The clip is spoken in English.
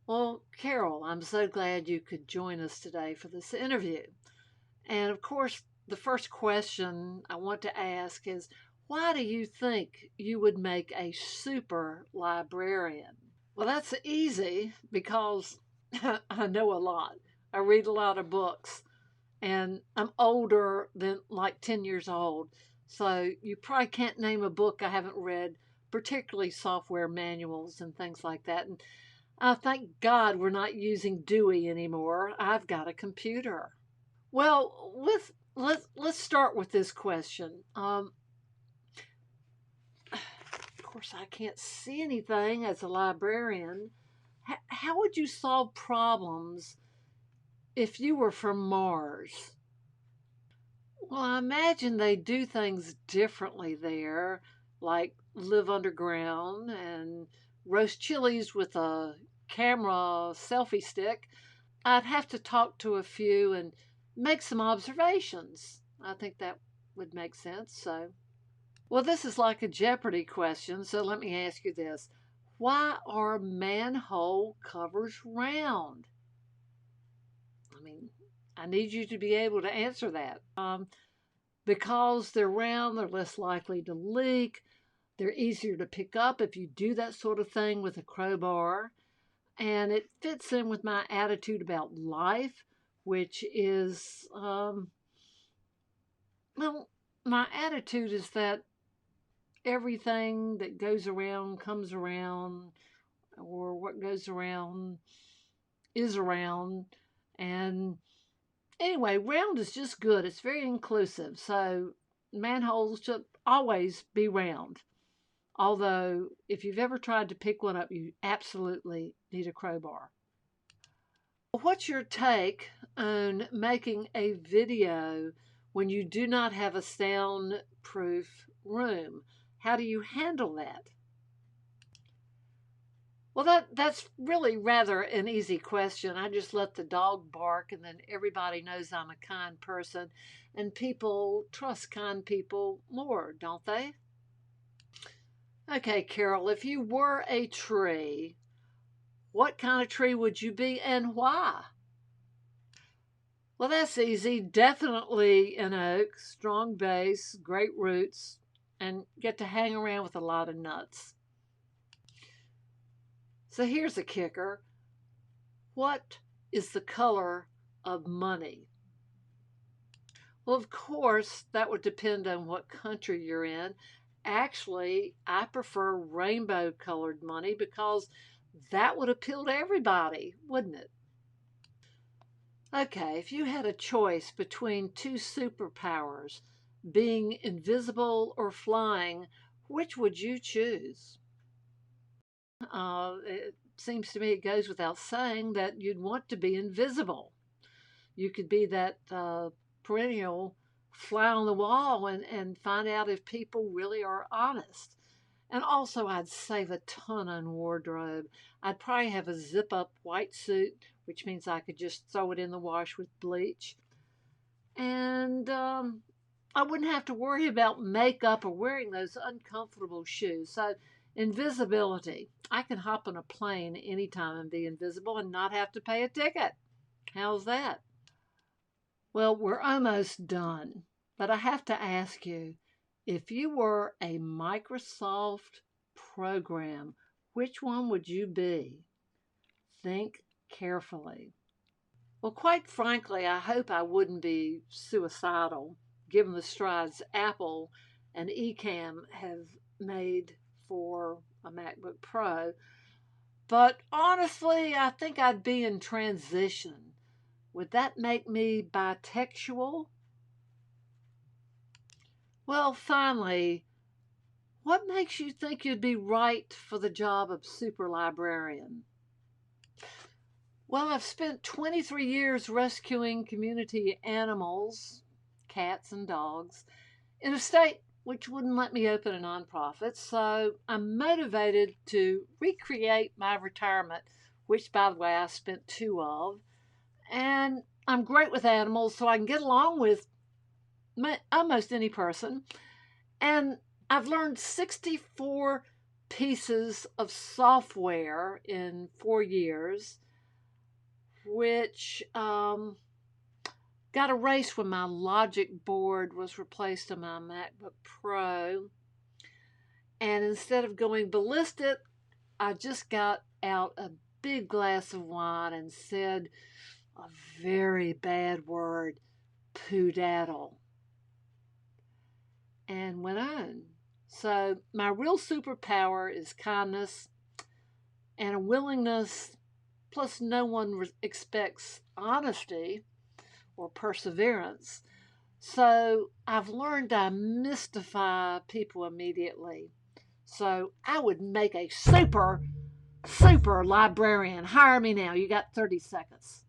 Well, Carol, I'm so glad you could join us today for this interview. And of course, the first question I want to ask is why do you think you would make a super librarian? Well, that's easy because I know a lot. I read a lot of books and I'm older than like 10 years old. So you probably can't name a book I haven't read, particularly software manuals and things like that. And thank God we're not using Dewey anymore. I've got a computer. Well, let's start with this question. Of course, I can't see anything as a librarian. How would you solve problems if you were from Mars? Well, I imagine they do things differently there, like live underground and roast chilies with a camera selfie stick. I'd have to talk to a few and make some observations. I think that would make sense. Well, this is like a Jeopardy question, so let me ask you this. Why are manhole covers round? I mean, I need you to be able to answer that. Because they're round, they're less likely to leak. They're easier to pick up if you do that sort of thing with a crowbar. And it fits in with my attitude about life, which is, well, my attitude is that everything that goes around comes around, or what goes around is around. And anyway, round is just good. It's very inclusive. So manholes should always be round. Although, if you've ever tried to pick one up, you absolutely need a crowbar. What's your take on making a video when you do not have a soundproof room? How do you handle that? Well, that's really rather an easy question. I just let the dog bark, and then everybody knows I'm a kind person, and people trust kind people more, don't they? Okay, Carol, if you were a tree, what kind of tree would you be and why? Well, that's easy. Definitely an oak, strong base, great roots, and get to hang around with a lot of nuts. So here's a kicker. What is the color of money? Well, of course, that would depend on what country you're in. Actually, I prefer rainbow colored money because that would appeal to everybody, wouldn't it? Okay, if you had a choice between two superpowers, being invisible or flying, which would you choose? It seems to me it goes without saying that you'd want to be invisible. You could be that perennial fly on the wall and find out if people really are honest. And also, I'd save a ton on wardrobe. I'd probably have a zip up white suit, which means I could just throw it in the wash with bleach. And I wouldn't have to worry about makeup or wearing those uncomfortable shoes. So, invisibility. I can hop on a plane anytime and be invisible and not have to pay a ticket. How's that? Well, we're almost done, but I have to ask you, if you were a Microsoft program, which one would you be? Think carefully. Well, quite frankly, I hope I wouldn't be suicidal, given the strides Apple and Ecamm have made for a MacBook Pro. But honestly, I think I'd be in transition. Would that make me bitexual? Well, finally, what makes you think you'd be right for the job of super librarian? Well, I've spent 23 years rescuing community animals, cats and dogs, in a state which wouldn't let me open a nonprofit. So I'm motivated to recreate my retirement, which, by the way, I spent two of. And I'm great with animals, so I can get along with almost any person. And I've learned 64 pieces of software in 4 years, which got erased when my Logic board was replaced on my MacBook Pro. And instead of going ballistic, I just got out a big glass of wine and said a very bad word, poodaddle, and went on. So my real superpower is kindness and a willingness, plus no one expects honesty or perseverance. So I've learned to mystify people immediately. So I would make a super librarian. Hire me now. You got 30 seconds.